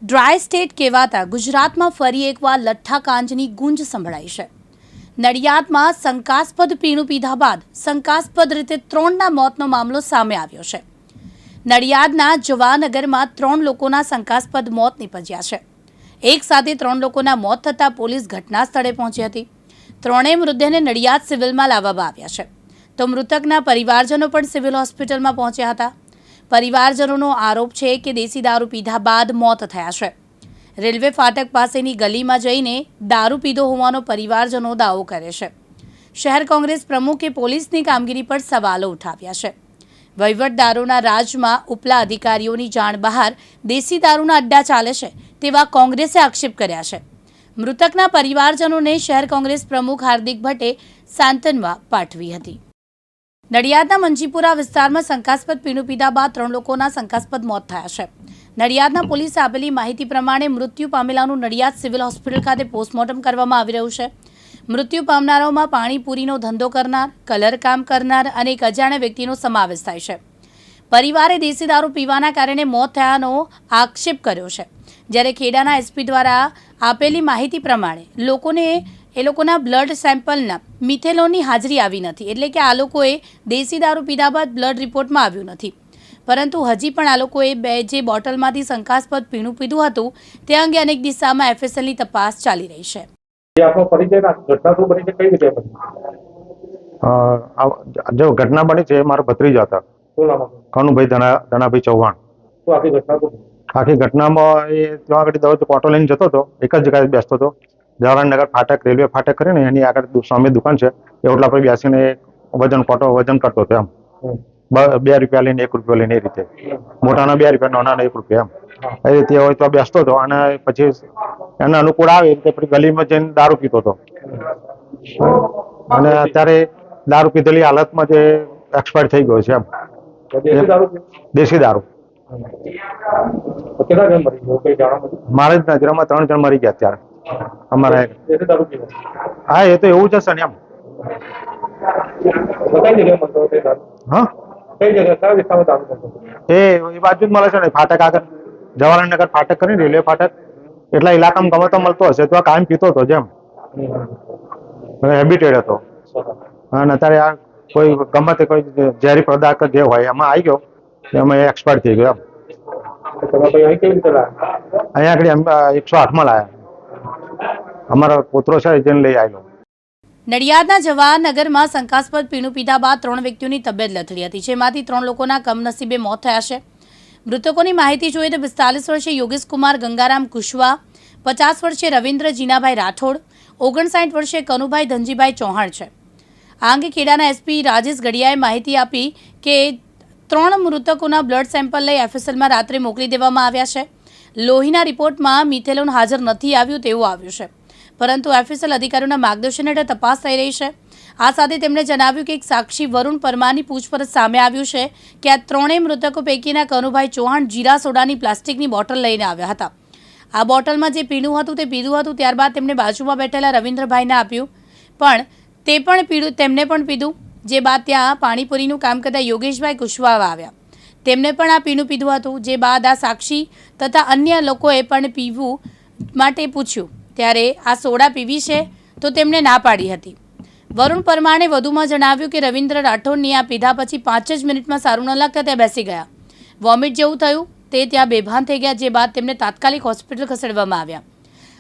Dry state કહેવાતા ગુજરાતમાં ફરી એકવાર લઠ્ઠાકાંડની ગુંજ સંભળાઈ છે। નડિયાદમાં શંકાસ્પદ પીણું પીધા બાદ શંકાસ્પદ રીતે 3ના મોતનો મામલો સામે આવ્યો છે। નડિયાદના જવાનગરમાં 3 લોકોના શંકાસ્પદ મોત નીપજ્યા છે। એક સાથે 3 લોકોના મોત થતાં પોલીસ ઘટના સ્થળે પહોંચી હતી। ત્રણેય મૃતદેહને નડિયાદ સિવિલમાં લાવવામાં આવ્યા છે, તો મૃતકના પરિવારજનો પણ સિવિલ હોસ્પિટલમાં પહોંચ્યા હતા। પરિવારજનોનો આરોપ છે કે દેશી દારૂ પીધા બાદ મોત થયા છે। રેલવે ફાટક પાસેની ગલીમાં જઈને દારૂ પીધો હોવાનો પરિવારજનો દાવો કરે છે। શહેર કોંગ્રેસ પ્રમુખે પોલીસની કામગીરી પર સવાલો ઉઠાવ્યા છે। વહીવટદારોના રાજમાં ઉપલા અધિકારીઓની જાણ બહાર દેશી દારૂના અડ્ડા ચાલે છે તેવા કોંગ્રેસે આક્ષેપ કર્યા છે। મૃતકના પરિવારજનોને શહેર કોંગ્રેસ પ્રમુખ હાર્દિક ભટ્ટે સાંત્વના પાઠવી હતી। નડિયાદના મંજીપુરા વિસ્તારમાં શંકાસ્પદ પીણું પીધા બાદ 3 લોકોના શંકાસ્પદ મોત થયા છે। નડિયાદના પોલીસે આપેલી માહિતી પ્રમાણે મૃત્યુ પામેલાનું નડિયાદ સિવિલ હોસ્પિટલ ખાતે પોસ્ટમોર્ટમ કરવામાં આવી રહ્યું છે। મૃત્યુ પામનારાઓમાં પાણીપુરીનો ધંધો કરનાર, કલરકામ કરનાર અને એક અજાણ્યા વ્યક્તિનો સમાવેશ થાય છે। પરિવારે દેશી દારૂ પીવાના કારણે મોત થયાનો આક્ષેપ કર્યો છે, જ્યારે ખેડાના એસપી દ્વારા આપેલી માહિતી પ્રમાણે લોકોના બ્લડ સેમ્પલના મિથેલોનની હાજરી આવી નથી, એટલે કે આ લોકોએ દેશી દારૂ પીધા બાદ બ્લડ રિપોર્ટમાં આવ્યું નથી, પરંતુ હજી પણ આ લોકોએ જે બોટલમાંથી શંકાસ્પદ પીણું પીધું હતું તે અંગે અનેક દિશામાં એફએસએલની તપાસ ચાલી રહી છે। जो घटना बनी है मारा भत्रीजा था कनुभाई धनाभाई चौहान। आखी घटना में ऑटो लईने जतो तो एक ज जगह बेसतो तो जवाहरनगर फाटक रेलवे फाटक करीने एनी आगळ सामे दुकान छे ए ओटला पर बेसीने वजन करतो तो एम 2 રૂપિયા લઈને 1 રૂપિયો લઈને એ રીતે મોટાના 2 રૂપિયા નાનાના 1 રૂપિયા એમ એ રીતે હોય તો બેસતો હતો અને પછી એના અનુકૂળ આવે એટલે પછી ગલીમાં જઈને દારૂ પીતો હતો અને અત્યારે દારૂ પીધેલી હાલતમાં જે એક્સપાયર થઈ ગયો છે એમ। દેશી દારૂ મારે જ નજરમાં 3 જણ મરી ગયા અત્યારે અમારા। હા એ તો એવું જ હશે ને એમ। હા એ બાજુ જ મળે છે ને ફાટક આગળ જવાહરનગર ફાટક કરીને રેલવે ફાટક એટલા ઇલાકામાં ગમે તો મળતો હશે તો કાયમ પીતો હતો જેમ હેબિટેડ હતો અને અત્યારે આ કોઈ ગમે તે કોઈ ઝેરી પદાર્થ જે હોય એમાં આવી ગયો એમાં એક્સપાયર થઈ ગયો અહીંયા આગળ 108માં લાયા અમારો પોતરો છે જેને લઈ આવ્યો। નડિયાદના જવાહરનગરમાં શંકાસ્પદ પીણું પીધા બાદ 3 વ્યક્તિઓની તબિયત લથડી હતી, જેમાંથી 3 લોકોના કમનસીબે મોત થયા છે। મૃતકોની માહિતી જોઈએ તો 45 વર્ષીય યોગેશ કુમાર ગંગારામ કુશવા, 50 વર્ષીય રવિન્દ્ર જીનાભાઈ રાઠોડ, 59 વર્ષીય કનુભાઈ ધનજીભાઈ ચૌહાણ છે। આ અંગે ખેડાના એસપી રાજેશ ગડિયાએ માહિતી આપી કે 3 મૃતકોના બ્લડ સેમ્પલ લઈ એફએસએલમાં રાત્રે મોકલી દેવામાં આવ્યા છે। લોહીના રિપોર્ટમાં મિથેલોન હાજર નથી આવ્યું તેવું આવ્યું છે, પરંતુ એફએસએલ અધિકારીઓના માર્ગદર્શન હેઠળ તપાસ થઈ રહી છે। આ સાથે તેમણે જણાવ્યું કે એક સાક્ષી વરુણ પરમારની પૂછપરછ સામે આવ્યું છે કે આ 3 મૃતકો પૈકીના કનુભાઈ ચૌહાણ જીરા સોડાની પ્લાસ્ટિકની બોટલ લઈને આવ્યા હતા। આ બોટલમાં જે પીણું હતું તે પીધું હતું, ત્યારબાદ તેમણે બાજુમાં બેઠેલા રવિન્દ્રભાઈને આપ્યું, પણ તેમને પણ પીધું, જે બાદ ત્યાં પાણીપુરીનું કામ કરતા યોગેશભાઈ કુશવા આવ્યા, તેમને પણ આ પીણું પીધું હતું, જે બાદ આ સાક્ષી તથા અન્ય લોકોએ પણ પીવું માટે પૂછ્યું, ત્યારે આ સોડા પીવી છે તો તેમણે ના પાડી હતી। વરુણ પરમારે વધુમાં જણાવ્યું કે રવિન્દ્ર રાઠોડની આ પીધા પછી 5 જ મિનિટમાં સારું ન લાગતા ત્યાં બેસી ગયા, વોમિટ જેવું થયું, તે ત્યાં બેભાન થઈ ગયા, જે બાદ તેમને તાત્કાલિક હોસ્પિટલ ખસેડવામાં આવ્યા।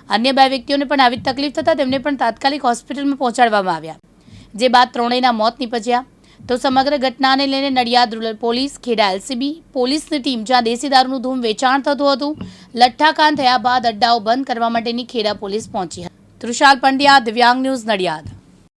અન્ય 2 વ્યક્તિઓને પણ આવી તકલીફ થતાં તેમને પણ તાત્કાલિક હોસ્પિટલમાં પહોંચાડવામાં આવ્યા, જે બાદ 3ના મોત નીપજ્યા। તો સમગ્ર ઘટનાને લઈને Nadiad rural police, Kheda LCB પોલીસની ટીમ જ્યાં દેશી દારૂનું ધૂમ વેચાણ થતું હતું, લઠ્ઠાકાંડ થયા બાદ અડ્ડાઓ બંધ કરવા માટેની ખેડા પોલીસ પહોંચી હતી। તૃષાલ પંડ્યા, દિવ્યાંગ ન્યૂઝ, નડિયાદ।